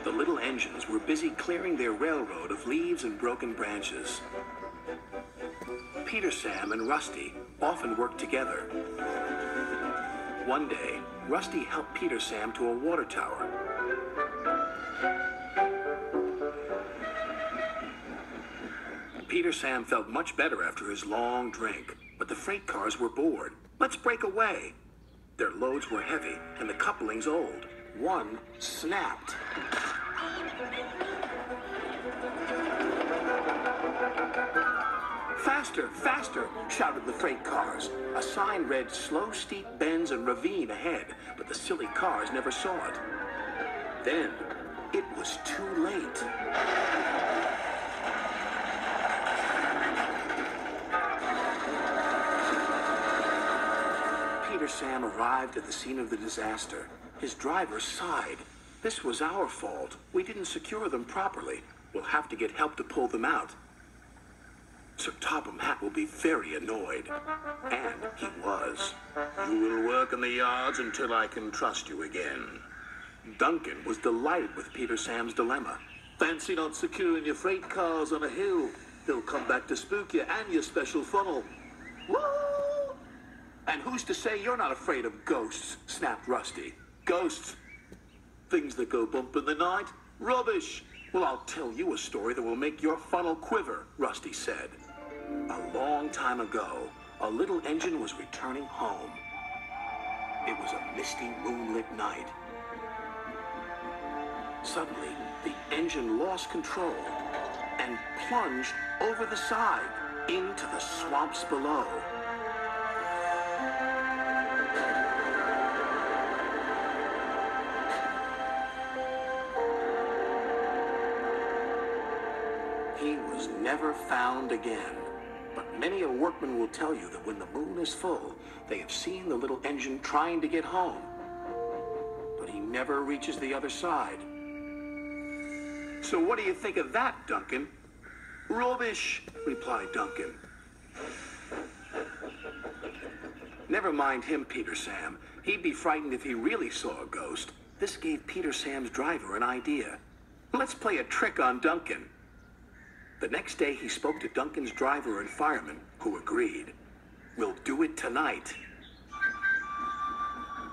The little engines were busy clearing their railroad of leaves and broken branches. Peter, Sam, and Rusty often worked together. One day, Rusty helped Peter Sam to a water tower. Peter Sam felt much better after his long drink, but the freight cars were bored. Let's break away. Their loads were heavy and the couplings old. One snapped. Faster, faster, shouted the freight cars. A sign read slow, steep bends and ravine ahead, but the silly cars never saw it. Then, it was too late. Peter Sam arrived at the scene of the disaster. His driver sighed. This was our fault. We didn't secure them properly. We'll have to get help to pull them out. Sir Topham Hatt will be very annoyed. And he was. You will work in the yards until I can trust you again. Duncan was delighted with Peter Sam's dilemma. Fancy not securing your freight cars on a hill. They'll come back to spook you and your special funnel. Woo! And who's to say you're not afraid of ghosts? Snapped Rusty. Ghosts? Things that go bump in the night? Rubbish! Well, I'll tell you a story that will make your funnel quiver, Rusty said. A long time ago, a little engine was returning home. It was a misty, moonlit night. Suddenly, the engine lost control and plunged over the side into the swamps below. He was never found again. But many a workman will tell you that when the moon is full, they have seen the little engine trying to get home. But he never reaches the other side. So what do you think of that, Duncan? Rubbish, replied Duncan. Never mind him, Peter Sam. He'd be frightened if he really saw a ghost. This gave Peter Sam's driver an idea. Let's play a trick on Duncan. The next day, he spoke to Duncan's driver and fireman, who agreed. We'll do it tonight.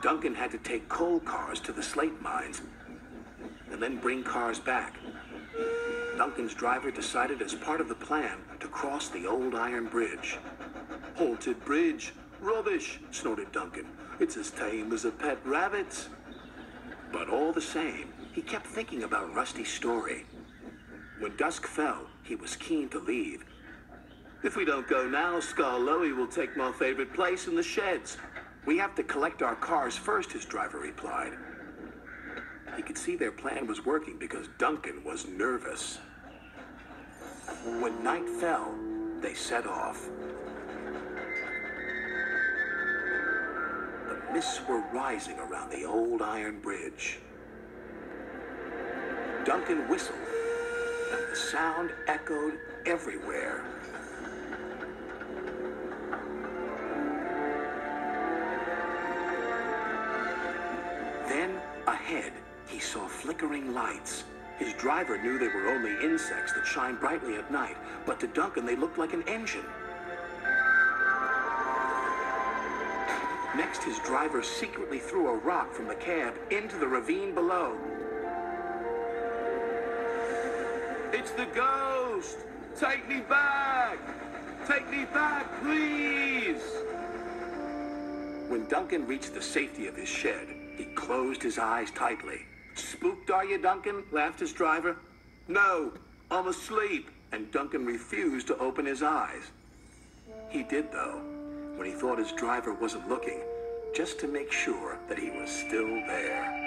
Duncan had to take coal cars to the slate mines and then bring cars back. Duncan's driver decided as part of the plan to cross the old iron bridge. Haunted bridge. Rubbish, snorted Duncan. It's as tame as a pet rabbit. But all the same, he kept thinking about Rusty's story. When dusk fell, he was keen to leave. If we don't go now, Scar Lowy will take my favorite place in the sheds. We have to collect our cars first, his driver replied. He could see their plan was working because Duncan was nervous. When night fell, they set off. The mists were rising around the old iron bridge. Duncan whistled, and the sound echoed everywhere. Then, ahead, he saw flickering lights. His driver knew they were only insects that shine brightly at night, but to Duncan they looked like an engine. Next, his driver secretly threw a rock from the cab into the ravine below. It's the ghost! Take me back! Take me back, please! When Duncan reached the safety of his shed, he closed his eyes tightly. Spooked, are you, Duncan? Laughed his driver. No, I'm asleep. And Duncan refused to open his eyes. He did, though, when he thought his driver wasn't looking, just to make sure that he was still there.